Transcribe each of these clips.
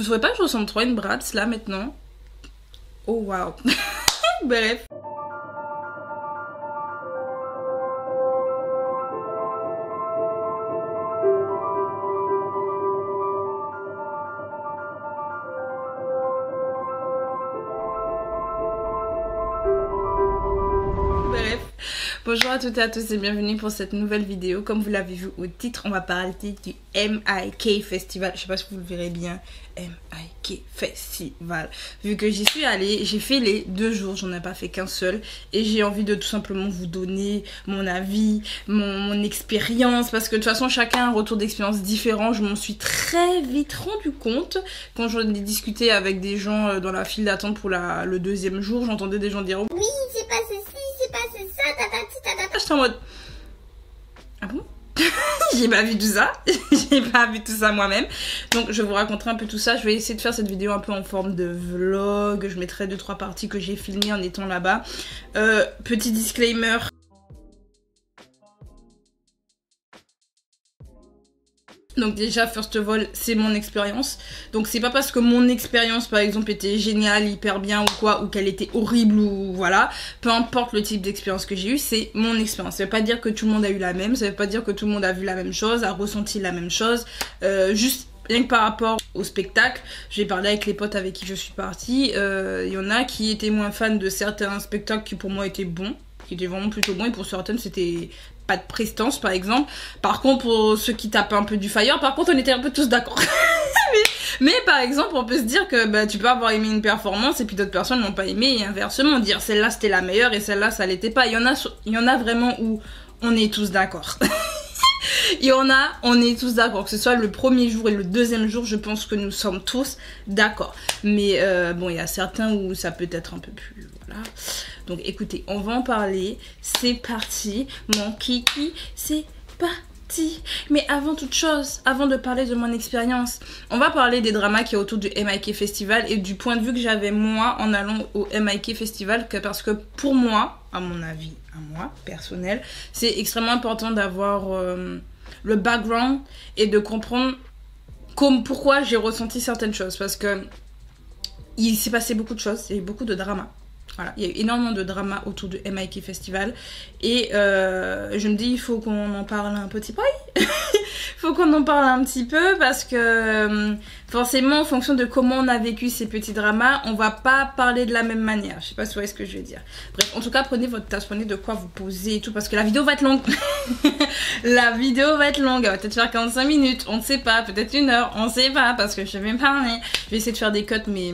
Vous trouvez pas que je ressemble trop à une Bratz là maintenant? Oh waouh. Bref. Bonjour à toutes et à tous et bienvenue pour cette nouvelle vidéo. Comme vous l'avez vu au titre, on va parler du MIK Festival. Je sais pas si vous le verrez bien, MIK Festival. Vu que j'y suis allée, j'ai fait les 2 jours, j'en ai pas fait qu'un seul. Et j'ai envie de tout simplement vous donner mon avis, mon expérience. Parce que de toute façon, chacun a un retour d'expérience différent. Je m'en suis très vite rendu compte. Quand j'en ai discuté avec des gens dans la file d'attente pour le 2e jour, j'entendais des gens dire « Oui, c'est pas ceci, c'est pas ça, j'étais en mode ah bon. J'ai pas vu tout ça. J'ai pas vu tout ça moi-même. Donc je vais vous raconter un peu tout ça. Je vais essayer de faire cette vidéo un peu en forme de vlog. Je mettrai 2-3 parties que j'ai filmées en étant là-bas. Petit disclaimer. Donc déjà, first of all, c'est mon expérience. Donc c'est pas parce que mon expérience, par exemple, était géniale, hyper bien ou quoi, ou qu'elle était horrible ou voilà. Peu importe le type d'expérience que j'ai eu, c'est mon expérience. Ça veut pas dire que tout le monde a eu la même, ça veut pas dire que tout le monde a vu la même chose, a ressenti la même chose. Juste rien que par rapport au spectacle, j'ai parlé avec les potes avec qui je suis partie. Il y en a qui étaient moins fans de certains spectacles qui pour moi étaient bons, qui étaient vraiment plutôt bons, et pour certaines c'était pas de prestance par exemple. Par contre pour ceux qui tapent un peu du fire, par contre on était un peu tous d'accord. mais par exemple on peut se dire que bah, tu peux avoir aimé une performance et puis d'autres personnes n'ont pas aimé, et inversement dire celle-là c'était la meilleure et celle-là ça l'était pas. Il y en a vraiment où on est tous d'accord. Il y en a, on est tous d'accord, que ce soit le premier jour et le 2e jour, je pense que nous sommes tous d'accord. Mais bon, il y a certains où ça peut être un peu plus, voilà. Donc écoutez, on va en parler. C'est parti, mon kiki, c'est parti. Mais avant toute chose, avant de parler de mon expérience, on va parler des dramas qui est autour du MIK Festival et du point de vue que j'avais moi en allant au MIK Festival, parce que pour moi, à mon avis, à moi, personnel, c'est extrêmement important d'avoir le background et de comprendre pourquoi j'ai ressenti certaines choses, parce que il s'est passé beaucoup de choses, il y a eu beaucoup de dramas. Voilà, il y a eu énormément de drama autour du MIK Festival et je me dis il faut qu'on en parle un petit peu. Il faut qu'on en parle un petit peu parce que forcément en fonction de comment on a vécu ces petits dramas, on va pas parler de la même manière. Je sais pas si vous voyez ce que je veux dire. Bref, en tout cas prenez votre tasse, prenez de quoi vous poser et tout parce que la vidéo va être longue. La vidéo va être longue, elle va peut-être faire 45 minutes, on ne sait pas, peut-être 1 heure, on ne sait pas parce que je vais parler. Je vais essayer de faire des cuts mais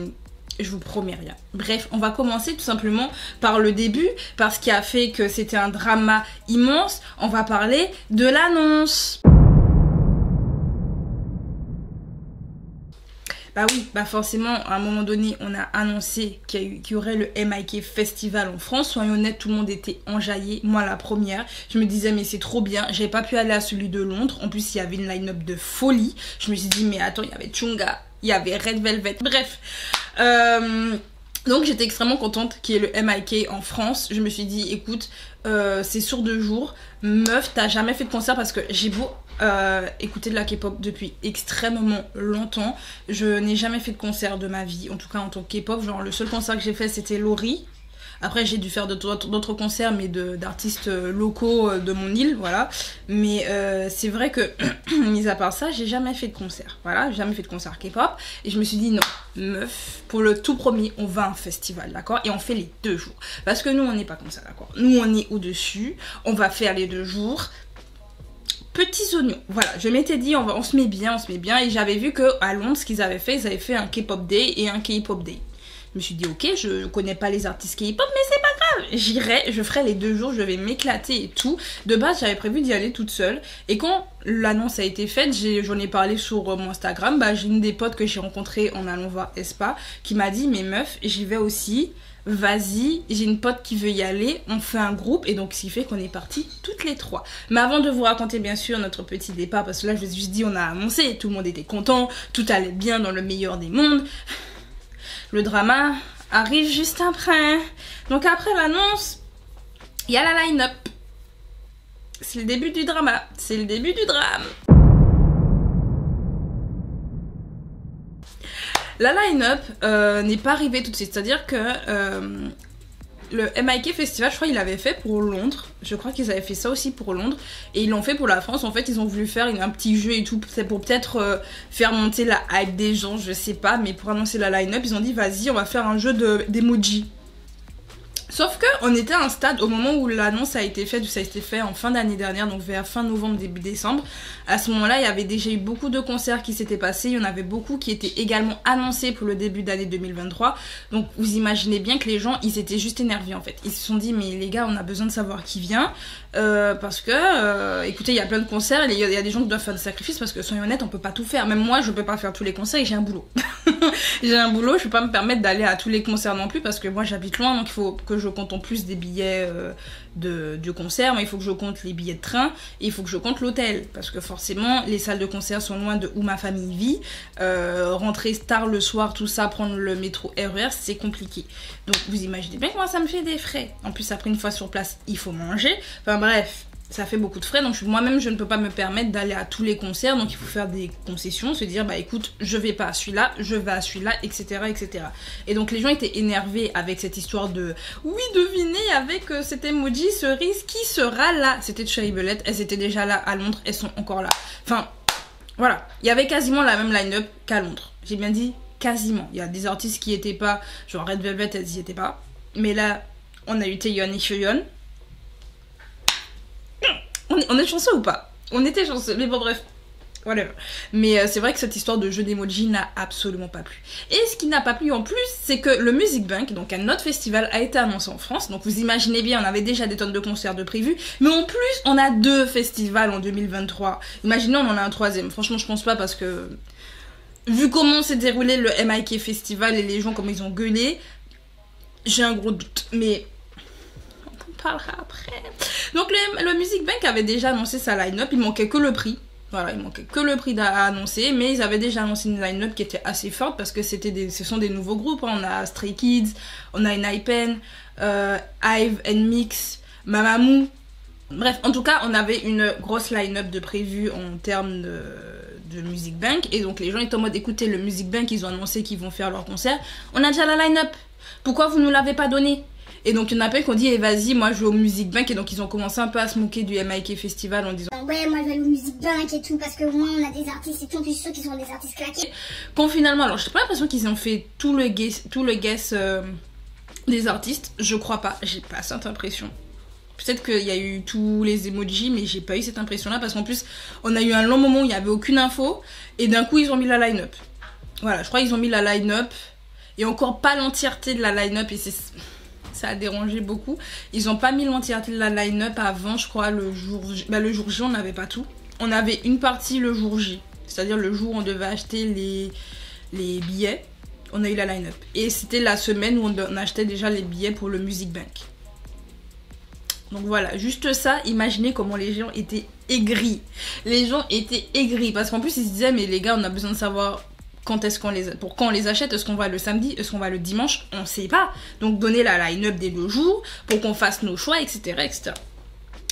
je vous promets rien. Bref, on va commencer tout simplement par le début, parce qu'il a fait que c'était un drama immense. On va parler de l'annonce. Bah oui, bah forcément, à un moment donné, on a annoncé qu'il y aurait le MIK Festival en France. Soyons honnêtes, tout le monde était enjaillé. Moi, la première, je me disais, mais c'est trop bien. J'avais pas pu aller à celui de Londres. En plus, il y avait une line-up de folie. Je me suis dit, mais attends, il y avait Chunga, il y avait Red Velvet. Bref. Donc j'étais extrêmement contente qu'il y ait le MIK en France. Je me suis dit écoute, c'est sur 2 jours. Meuf, t'as jamais fait de concert, parce que j'ai beau écouter de la K-pop depuis extrêmement longtemps, je n'ai jamais fait de concert de ma vie, en tout cas en tant que K-pop. Genre le seul concert que j'ai fait c'était Lori. Après j'ai dû faire d'autres concerts mais d'artistes locaux de mon île, voilà. Mais c'est vrai que mis à part ça, j'ai jamais fait de concert, voilà, jamais fait de concert K-pop. Et je me suis dit non, meuf, pour le tout premier on va à un festival, d'accord, et on fait les 2 jours. Parce que nous on n'est pas comme ça, d'accord. Nous on est au-dessus, on va faire les 2 jours. Petits oignons, voilà, je m'étais dit on se met bien, et j'avais vu que à Londres ce qu'ils avaient fait, ils avaient fait un K-pop day et un K-pop day. Je me suis dit ok, je connais pas les artistes K-pop mais c'est pas grave, j'irai, je ferai les 2 jours, je vais m'éclater et tout. De base j'avais prévu d'y aller toute seule, et quand l'annonce a été faite, j'en ai parlé sur mon Instagram, bah, j'ai une des potes que j'ai rencontrée en allant voir Espa qui m'a dit mais meuf j'y vais aussi, vas-y, j'ai une pote qui veut y aller, on fait un groupe, et donc ce qui fait qu'on est partis toutes les 3. Mais avant de vous raconter bien sûr notre petit départ, parce que là je vous ai juste dit on a annoncé, tout le monde était content, tout allait bien dans le meilleur des mondes. Le drama arrive juste après. Donc après l'annonce, il y a la line-up. C'est le début du drama. C'est le début du drame. La line-up n'est pas arrivée tout de suite, c'est-à-dire que le MIK Festival, je crois qu'ils l'avaient fait pour Londres, je crois qu'ils avaient fait ça aussi pour Londres, et ils l'ont fait pour la France. En fait ils ont voulu faire un petit jeu et tout, c'est pour peut-être faire monter la hype des gens, je sais pas, mais pour annoncer la line-up, ils ont dit vas-y on va faire un jeu d'emoji. Sauf que on était à un stade au moment où l'annonce a été faite, ça a été fait en fin d'année dernière, donc vers fin novembre, début décembre. À ce moment-là, il y avait déjà eu beaucoup de concerts qui s'étaient passés, il y en avait beaucoup qui étaient également annoncés pour le début d'année 2023. Donc vous imaginez bien que les gens, ils étaient juste énervés en fait. Ils se sont dit mais les gars, on a besoin de savoir qui vient, parce que, écoutez, il y a plein de concerts, et il y a des gens qui doivent faire des sacrifices, parce que soyons honnêtes, on peut pas tout faire. Même moi, je peux pas faire tous les concerts et j'ai un boulot. J'ai un boulot, je peux pas me permettre d'aller à tous les concerts non plus, parce que moi j'habite loin, donc il faut que je compte en plus des billets de concert, mais il faut que je compte les billets de train, et il faut que je compte l'hôtel, parce que forcément les salles de concert sont loin de où ma famille vit, rentrer tard le soir, tout ça, prendre le métro RER, c'est compliqué. Donc vous imaginez bien que moi ça me fait des frais. En plus après une fois sur place, il faut manger, enfin bref, ça fait beaucoup de frais, donc moi-même je ne peux pas me permettre d'aller à tous les concerts, donc il faut faire des concessions, se dire bah écoute, je vais pas à celui-là, je vais à celui-là, etc., etc. Et donc les gens étaient énervés avec cette histoire de oui, devinez avec cet emoji cerise qui sera là. C'était de Cherry Belette, elles étaient déjà là à Londres, elles sont encore là. Enfin voilà, il y avait quasiment la même line-up qu'à Londres, j'ai bien dit quasiment. Il y a des artistes qui étaient pas, genre Red Velvet, elles y étaient pas, mais là on a eu Taeyeon et Hyun. On est chanceux ou pas? On était chanceux, mais bon bref, whatever. Mais c'est vrai que cette histoire de jeu d'emoji n'a absolument pas plu. Et ce qui n'a pas plu en plus, c'est que le Music Bank, donc un autre festival, a été annoncé en France. Donc vous imaginez bien, on avait déjà des tonnes de concerts de prévus, mais en plus on a 2 festivals en 2023. Imaginez, on en a un 3e. Franchement, je pense pas, parce que vu comment s'est déroulé le MIK Festival et les gens comment ils ont gueulé, j'ai un gros doute. Mais parlera après. Donc le Music Bank avait déjà annoncé sa line-up, il manquait que le prix. Voilà, il manquait que le prix à annoncer, mais ils avaient déjà annoncé une line-up qui était assez forte, parce que ce sont des nouveaux groupes, hein. On a Stray Kids, on a Enhypen, Hive and Mix, Mamamoo. Bref, en tout cas, on avait une grosse line-up de prévu en termes de Music Bank, et donc les gens étaient en mode écoutez, le Music Bank, ils ont annoncé qu'ils vont faire leur concert, on a déjà la line-up, pourquoi vous nous l'avez pas donné? Et donc il y en a plein qui ont dit eh, vas-y, moi je vais au Music Bank, et donc ils ont commencé un peu à se moquer du MIK Festival en disant ouais, moi je vais aller au Music Bank et tout, parce que au moins on a des artistes et tout, puis je suis sûre qu'ils sont des artistes claqués. Quand finalement, alors j'ai pas l'impression qu'ils ont fait tout le guess des artistes, je crois pas, j'ai pas cette impression. Peut-être qu'il y a eu tous les emojis, mais j'ai pas eu cette impression là, parce qu'en plus on a eu un long moment où il y avait aucune info, et d'un coup ils ont mis la line-up. Voilà, je crois qu'ils ont mis la line-up, et encore pas l'entièreté de la line-up, et ça a dérangé beaucoup. Ils ont pas mis l'entièreté de la line-up avant, je crois, le jour J. Bah, le jour J, on n'avait pas tout. On avait une partie le jour J, c'est-à-dire le jour où on devait acheter les billets. On a eu la line-up. Et c'était la semaine où on achetait déjà les billets pour le Music Bank. Donc voilà, juste ça, imaginez comment les gens étaient aigris. Les gens étaient aigris, parce qu'en plus ils se disaient mais les gars, on a besoin de savoir quand est-ce qu'on les achète, est-ce qu'on va le samedi, est-ce qu'on va le dimanche, on sait pas. Donc donnez la line-up dès le jour pour qu'on fasse nos choix, etc., etc.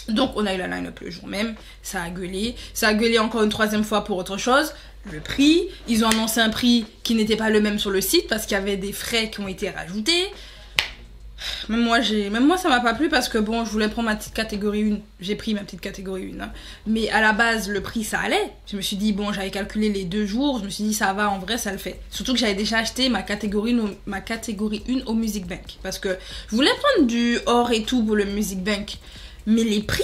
Donc on a eu la line-up le jour même, ça a gueulé encore une 3e fois pour autre chose. Le prix, ils ont annoncé un prix qui n'était pas le même sur le site parce qu'il y avait des frais qui ont été rajoutés. Même moi ça m'a pas plu, parce que bon, je voulais prendre ma petite catégorie 1, j'ai pris ma petite catégorie 1, hein. Mais à la base le prix ça allait, je me suis dit bon, j'avais calculé les 2 jours, je me suis dit ça va, en vrai ça le fait. Surtout que j'avais déjà acheté ma catégorie 1 au Music Bank, parce que je voulais prendre du or et tout pour le Music Bank, mais les prix,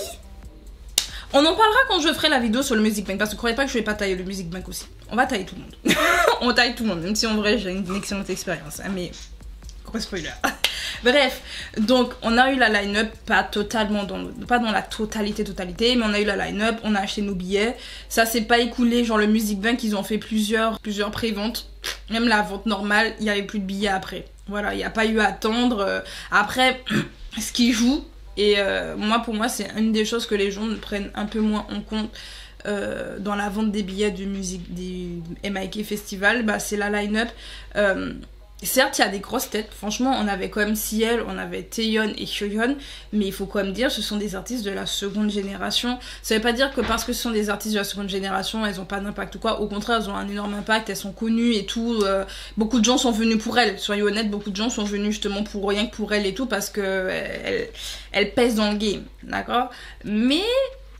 on en parlera quand je ferai la vidéo sur le Music Bank, parce que croyez pas que je vais pas tailler le Music Bank aussi, on va tailler tout le monde. On taille tout le monde, même si en vrai j'ai une excellente expérience, hein, mais gros spoiler. Bref, donc on a eu la line-up, pas dans la totalité, mais on a eu la line-up, on a acheté nos billets. Ça s'est pas écoulé, genre le Music Bank, ils ont fait plusieurs pré-ventes. Même la vente normale, il y avait plus de billets après. Voilà, il n'y a pas eu à attendre. Après, ce qui joue, et pour moi, c'est une des choses que les gens prennent un peu moins en compte dans la vente des billets du MIK Festival, bah, c'est la line-up. certes, il y a des grosses têtes. Franchement, on avait quand même Ciel, on avait Taeyeon et Hyoyeon. Mais il faut quand même dire, ce sont des artistes de la seconde génération. Ça veut pas dire que parce que ce sont des artistes de la seconde génération, elles ont pas d'impact ou quoi. Au contraire, elles ont un énorme impact, elles sont connues et tout. Beaucoup de gens sont venus pour elles. Soyons honnêtes, beaucoup de gens sont venus justement pour rien que pour elles et tout. Parce que elles pèsent dans le game. D'accord? Mais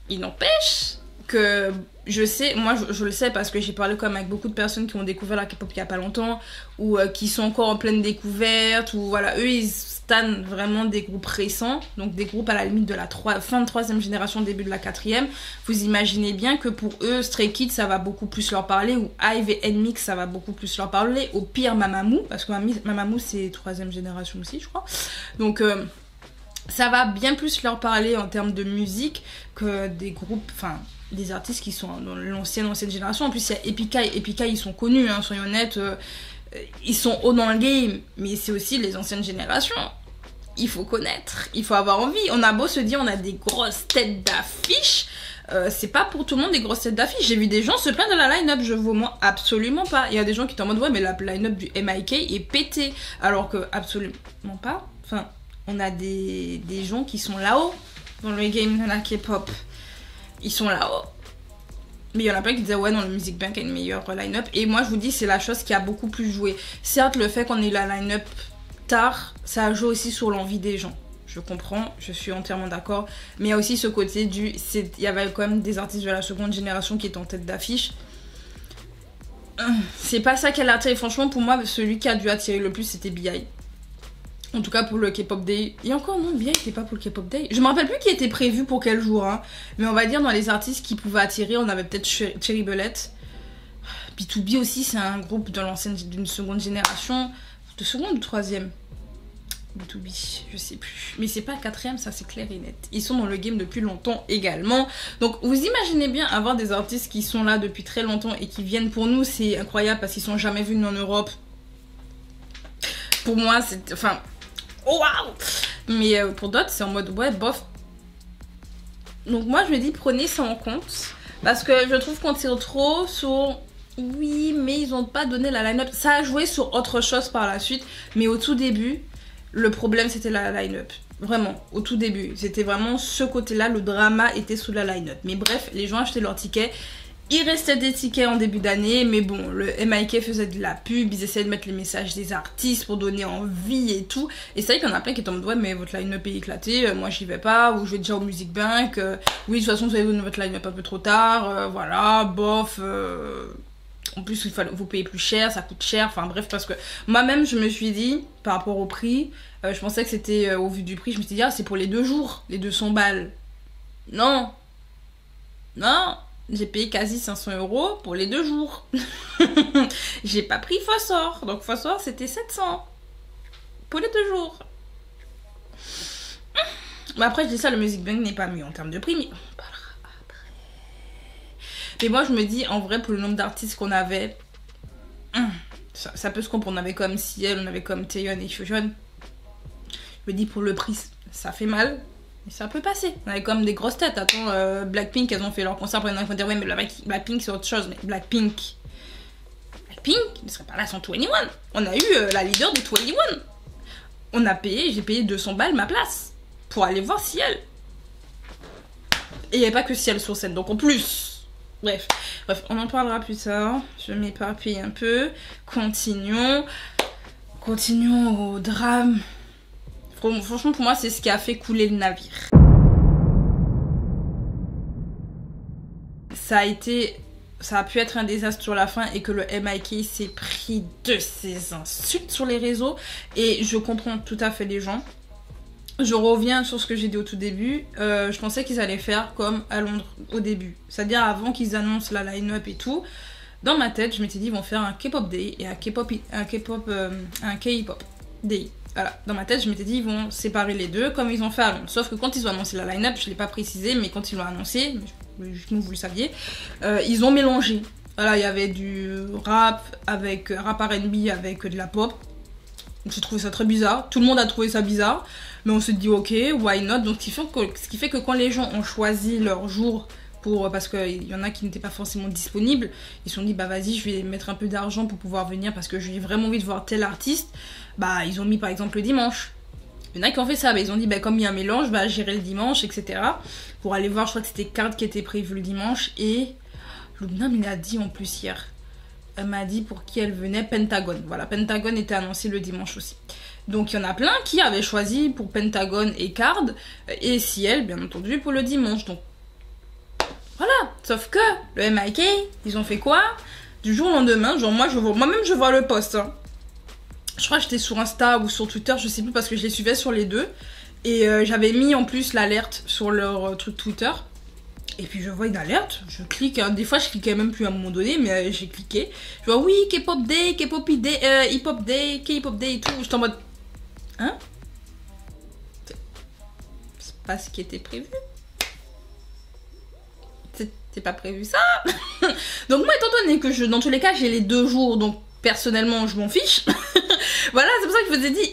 il n'empêche que je sais, moi je le sais parce que j'ai parlé comme avec beaucoup de personnes qui ont découvert la K-pop il y a pas longtemps ou qui sont encore en pleine découverte ou voilà, eux ils stannent vraiment des groupes récents, donc des groupes à la limite de la fin de 3e génération, début de la 4e. Vous imaginez bien que pour eux Stray Kids ça va beaucoup plus leur parler, ou IVE et NMIXX ça va beaucoup plus leur parler, au pire Mamamoo, parce que Mamamoo c'est 3e génération aussi je crois, donc ça va bien plus leur parler en termes de musique que des groupes, enfin des artistes qui sont dans l'ancienne génération. En plus il y a Epica, Epica ils sont connus, hein, soyons honnêtes, ils sont hauts dans le game, mais c'est aussi les anciennes générations. Il faut connaître, il faut avoir envie. On a beau se dire on a des grosses têtes d'affiche, c'est pas pour tout le monde des grosses têtes d'affiche. J'ai vu des gens se plaindre de la line-up, je vous mens absolument pas. Il y a des gens qui étaient en mode ouais mais la line-up du MIK est pétée, alors que absolument pas. Enfin, on a des gens qui sont là-haut dans le game de la K-pop. Ils sont là-haut. Mais il y en a plein qui disaient ouais non, le Music Bank a une meilleure line-up. Et moi je vous dis c'est la chose qui a beaucoup plus joué. Certes le fait qu'on ait la line-up tard, ça a joué aussi sur l'envie des gens. Je comprends, je suis entièrement d'accord. Mais il y a aussi ce côté du... Il y avait quand même des artistes de la seconde génération qui étaient en tête d'affiche. C'est pas ça qu'elle a attiré. Franchement pour moi celui qui a dû attirer le plus c'était B.I. En tout cas pour le K-pop Day. Et encore non, B.I n'était pas pour le K-pop Day. Je me rappelle plus qui était prévu pour quel jour, hein. Mais on va dire dans les artistes qui pouvaient attirer, on avait peut-être Cherry Bullet. B2B aussi, c'est un groupe de l'ancienne, d'une seconde génération. De seconde ou troisième? B2B, je sais plus. Mais c'est pas 4e, ça c'est clair et net. Ils sont dans le game depuis longtemps également. Donc vous imaginez bien avoir des artistes qui sont là depuis très longtemps et qui viennent pour nous, c'est incroyable parce qu'ils sont jamais venus en Europe. Pour moi, c'est... Enfin... Oh waouh! Mais pour d'autres, c'est en mode ouais, bof. Donc moi, je me dis, prenez ça en compte. Parce que je trouve qu'on tire trop sur... Oui, mais ils n'ont pas donné la line-up. Ça a joué sur autre chose par la suite. Mais au tout début, le problème, c'était la line-up. Vraiment, au tout début. C'était vraiment ce côté-là. Le drama était sous la line-up. Mais bref, les gens achetaient leurs tickets. Il restait des tickets en début d'année, mais bon, le MIK faisait de la pub, ils essayaient de mettre les messages des artistes pour donner envie et tout. Et c'est vrai qu'il y en a plein qui étaient en mode ouais, mais votre line-up est éclatée, moi j'y vais pas, ou je vais déjà au Music Bank, oui, de toute façon vous avez donné votre line-up un peu trop tard, voilà, bof, en plus il fallait vous payer plus cher, ça coûte cher, enfin bref, parce que moi-même je me suis dit, par rapport au prix, je pensais que c'était au vu du prix, je me suis dit, ah, c'est pour les 2 jours, les 200 balles. Non, non. J'ai payé quasi 500 € pour les 2 jours. J'ai pas pris Phosphore. Donc Phosphore c'était 700 pour les 2 jours. Mais après je dis ça, le Music Bank n'est pas mieux en termes de prix, mais on parlera après. Mais moi je me dis en vrai pour le nombre d'artistes qu'on avait, ça peut se comprendre. On avait comme Ciel, on avait comme Taeyeon et Hyoyeon. Je me dis pour le prix ça fait mal. Mais ça peut passer. On avait comme des grosses têtes. Attends, Blackpink, elles ont fait leur concert. Après, il faut dire, ouais, mais Blackpink, c'est autre chose. Mais Blackpink, ne serait pas là sans 21. On a eu la leader de 21. On a payé, j'ai payé 200 balles ma place pour aller voir Ciel. Et il n'y avait pas que Ciel sur scène, donc en plus. Bref, on en parlera plus tard. Je m'éparpille un peu. Continuons au drame. Franchement, pour moi, c'est ce qui a fait couler le navire. Ça a pu être un désastre sur la fin et que le MIK s'est pris de ces insultes sur les réseaux. Et je comprends tout à fait les gens. Je reviens sur ce que j'ai dit au tout début. Je pensais qu'ils allaient faire comme à Londres au début. C'est-à-dire avant qu'ils annoncent la line-up et tout. Dans ma tête, je m'étais dit ils vont faire un K-pop day et un K-pop day. Voilà, dans ma tête, je m'étais dit ils vont séparer les deux comme ils ont fait à Londres. Sauf que quand ils ont annoncé la line-up, je ne l'ai pas précisé, mais quand ils l'ont annoncé, justement vous le saviez, ils ont mélangé. Voilà, il y avait du rap avec rap R&B avec de la pop. J'ai trouvé ça très bizarre. Tout le monde a trouvé ça bizarre, mais on se dit ok, why not. Donc ce qui fait que quand les gens ont choisi leur jour parce qu'il y en a qui n'étaient pas forcément disponibles. Ils se sont dit, bah vas-y, je vais mettre un peu d'argent pour pouvoir venir parce que j'ai vraiment envie de voir tel artiste. Bah, ils ont mis par exemple le dimanche. Il y en a qui ont fait ça, bah, ils ont dit, bah comme il y a un mélange, bah j'irai le dimanche, etc. Pour aller voir, je crois que c'était Card qui était prévu le dimanche. Et Lubna me l'a dit en plus hier. Elle m'a dit pour qui elle venait, Pentagone. Voilà, Pentagone était annoncé le dimanche aussi. Donc il y en a plein qui avaient choisi pour Pentagone et Card, et Ciel, bien entendu, pour le dimanche. Donc voilà, sauf que le MIK, ils ont fait quoi? Du jour au lendemain, genre moi-même je vois le post. Hein. Je crois que j'étais sur Insta ou sur Twitter, je sais plus parce que je les suivais sur les deux. Et j'avais mis en plus l'alerte sur leur truc Twitter. Et puis je vois une alerte, je clique, hein. Des fois je cliquais même plus à un moment donné, mais j'ai cliqué. Je vois oui, K-pop day, K-pop day, hip-hop day, K-pop day et tout. J'étais en mode... Hein? C'est pas ce qui était prévu. C'est pas prévu ça. Donc moi, étant donné que dans tous les cas j'ai les 2 jours, donc personnellement je m'en fiche. Voilà, c'est pour ça que je vous ai dit,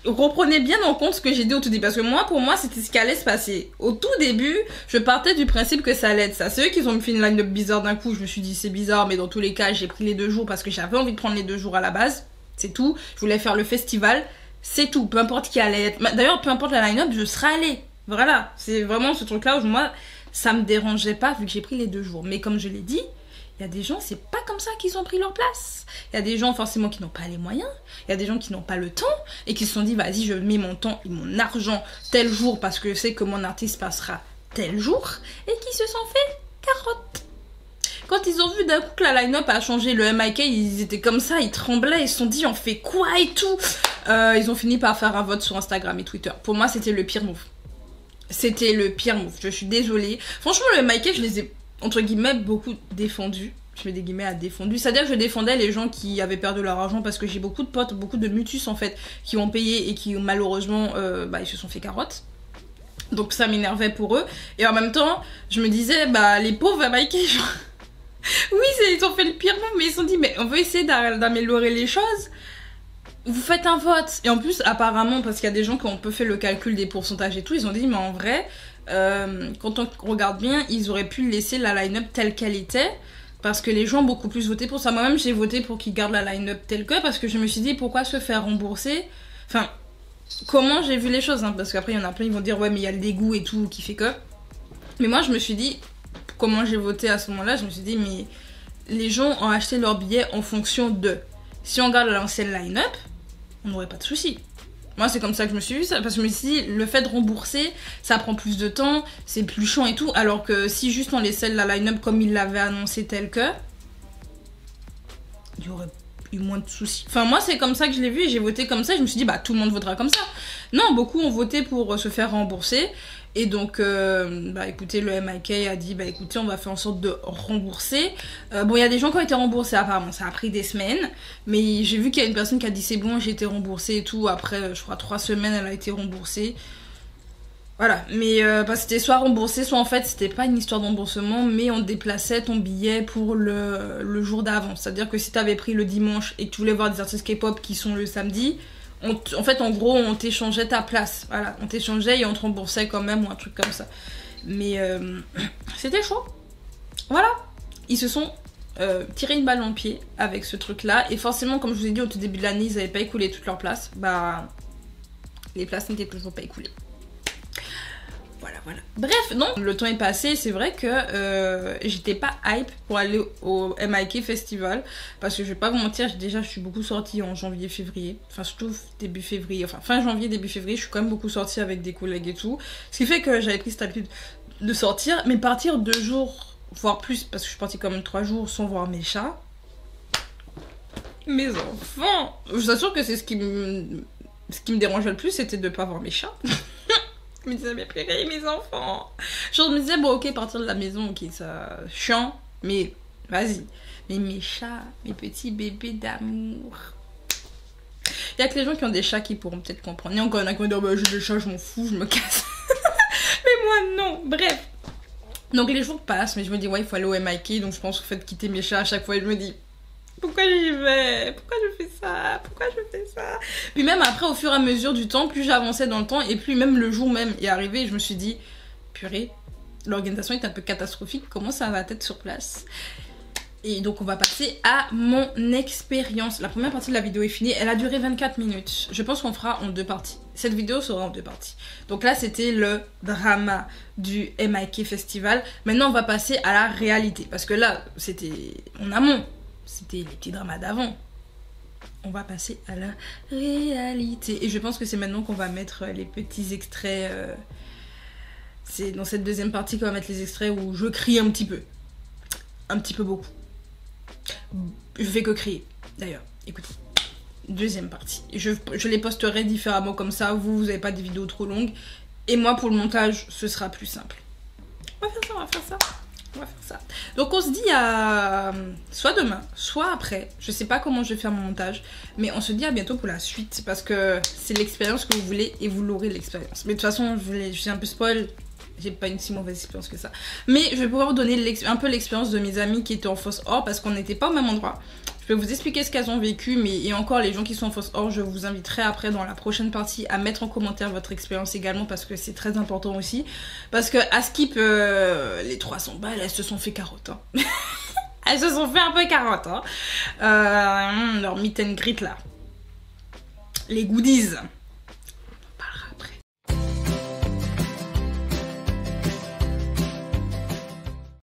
reprenez bien en compte ce que j'ai dit au tout début, parce que moi, pour moi, c'était ce qui allait se passer. Au tout début, je partais du principe que ça allait être ça. C'est eux qui ont fait une line-up bizarre d'un coup, je me suis dit c'est bizarre, mais dans tous les cas, j'ai pris les 2 jours parce que j'avais envie de prendre les 2 jours à la base, c'est tout. Je voulais faire le festival, c'est tout, peu importe qui allait être. D'ailleurs, peu importe la line-up, je serais allée. Voilà, c'est vraiment ce truc-là où moi, ça me dérangeait pas vu que j'ai pris les 2 jours. Mais comme je l'ai dit, il y a des gens, c'est pas comme ça qu'ils ont pris leur place. Il y a des gens forcément qui n'ont pas les moyens. Il y a des gens qui n'ont pas le temps et qui se sont dit, vas-y, je mets mon temps et mon argent tel jour parce que je sais que mon artiste passera tel jour et qui se sont fait carotte. Quand ils ont vu d'un coup que la line-up a changé, le MIK, ils étaient comme ça, ils tremblaient, ils se sont dit, on fait quoi et tout. Ils ont fini par faire un vote sur Instagram et Twitter. Pour moi, c'était le pire move. C'était le pire move. Je suis désolée. Franchement, le MIK, je les ai, entre guillemets, beaucoup défendus. Je mets des guillemets à défendu. C'est-à-dire que je défendais les gens qui avaient perdu leur argent parce que j'ai beaucoup de potes, beaucoup de mutus en fait, qui ont payé et qui malheureusement, ils se sont fait carotte. Donc ça m'énervait pour eux. Et en même temps, je me disais, bah les pauvres MIK, genre... oui, ils ont fait le pire move, mais ils se sont dit, mais on veut essayer d'améliorer les choses. Vous faites un vote. Et en plus, apparemment, parce qu'il y a des gens qui ont un peu fait le calcul des pourcentages et tout, ils ont dit, mais en vrai, quand on regarde bien, ils auraient pu laisser la line-up telle qu'elle était. Parce que les gens ont beaucoup plus voté pour ça. Moi-même, j'ai voté pour qu'ils gardent la line-up telle que, parce que je me suis dit, pourquoi se faire rembourser? Enfin, comment j'ai vu les choses, hein, parce qu'après, il y en a plein, ils vont dire, ouais, mais il y a le dégoût et tout qui fait que. Mais moi, je me suis dit, comment j'ai voté à ce moment-là? Je me suis dit, mais les gens ont acheté leurs billets en fonction de. Si on garde l'ancienne line-up, on n'aurait pas de soucis. Moi, c'est comme ça que je me suis vue, parce que je me suis dit, le fait de rembourser, ça prend plus de temps, c'est plus chiant et tout, alors que si juste on laissait la line-up comme il l'avait annoncé tel que, il y aurait eu moins de soucis. Enfin, moi, c'est comme ça que je l'ai vu et j'ai voté comme ça, je me suis dit, bah, tout le monde votera comme ça. Non, beaucoup ont voté pour se faire rembourser, et donc, bah, écoutez, le MIK a dit, bah, écoutez, on va faire en sorte de rembourser. Bon, il y a des gens qui ont été remboursés, apparemment, ça a pris des semaines, mais j'ai vu qu'il y a une personne qui a dit, c'est bon, j'ai été remboursée et tout. Après, je crois, 3 semaines, elle a été remboursée. Voilà, mais parce que c'était soit remboursé, soit en fait, c'était pas une histoire de remboursement, mais on déplaçait ton billet pour le jour d'avant. C'est-à-dire que si t'avais pris le dimanche et que tu voulais voir des artistes K-pop qui sont le samedi, en fait, en gros, on t'échangeait ta place. Voilà, on t'échangeait et on te remboursait quand même ou un truc comme ça. Mais c'était chaud. Voilà, ils se sont tiré une balle dans le pied avec ce truc-là. Et forcément, comme je vous ai dit au tout début de l'année, ils n'avaient pas écoulé toutes leurs places. Bah, les places n'étaient toujours pas écoulées. Voilà. Bref, non, le temps est passé, c'est vrai que j'étais pas hype pour aller au MIK Festival, parce que je vais pas vous mentir, déjà je suis beaucoup sortie en janvier-février, enfin surtout début février, enfin fin janvier, début février, je suis quand même beaucoup sortie avec des collègues et tout, ce qui fait que j'avais pris cette habitude de sortir, mais partir 2 jours, voire plus, parce que je suis partie quand même 3 jours sans voir mes chats, mes enfants, je vous assure que c'est ce qui me dérangeait le plus, c'était de pas voir mes chats. Je me disais, mais purée, mes enfants. Je me disais, bon, ok, partir de la maison, ok, ça chiant, mais vas-y. Mais mes chats, mes petits bébés d'amour. Il y a que les gens qui ont des chats qui pourront peut-être comprendre. Et encore, il y en a qui vont dire, bah, j'ai des chats, je m'en fous, je me casse. Mais moi, non. Bref. Donc les jours passent, mais je me dis, ouais, il faut aller au MIK, donc je pense au fait de quitter mes chats à chaque fois, et je me dis, pourquoi j'y vais? Pourquoi je fais ça? Pourquoi je fais ça? Puis même après, au fur et à mesure du temps, plus j'avançais dans le temps, et plus même le jour même est arrivé, je me suis dit, purée, L'organisation est un peu catastrophique, comment ça va être sur place. Et donc on va passer à mon expérience. La première partie de la vidéo est finie, elle a duré 24 minutes. Je pense qu'on fera en 2 parties. Cette vidéo sera en 2 parties. Donc là c'était le drama du MIK Festival. Maintenant on va passer à la réalité. Parce que là c'était en amont, c'était les petits dramas d'avant. On va passer à la réalité. Et je pense que c'est maintenant qu'on va mettre les petits extraits. C'est dans cette deuxième partie qu'on va mettre les extraits où je crie un petit peu. Un petit peu beaucoup. Je fais que crier, d'ailleurs. Écoutez, deuxième partie. Je les posterai différemment comme ça. Vous n'avez pas des vidéos trop longues. Et moi, pour le montage, ce sera plus simple. On va faire ça, on va faire ça. On va faire ça. Donc on se dit à soit demain, soit après. Je sais pas comment je vais faire mon montage. Mais on se dit à bientôt pour la suite. Parce que c'est l'expérience que vous voulez et vous l'aurez l'expérience. Mais de toute façon, je suis un peu spoil. J'ai pas une si mauvaise expérience que ça. Mais je vais pouvoir vous donner un peu l'expérience de mes amis qui étaient en fosse or parce qu'on n'était pas au même endroit. Je vais vous expliquer ce qu'elles ont vécu, mais et encore les gens qui sont en fosse or, je vous inviterai après dans la prochaine partie à mettre en commentaire votre expérience également parce que c'est très important aussi. Parce que à Skip, les 300 balles, elles se sont fait carotte. Hein. Elles se sont fait un peu carotte. Hein. Leur meet and greet là. Les goodies.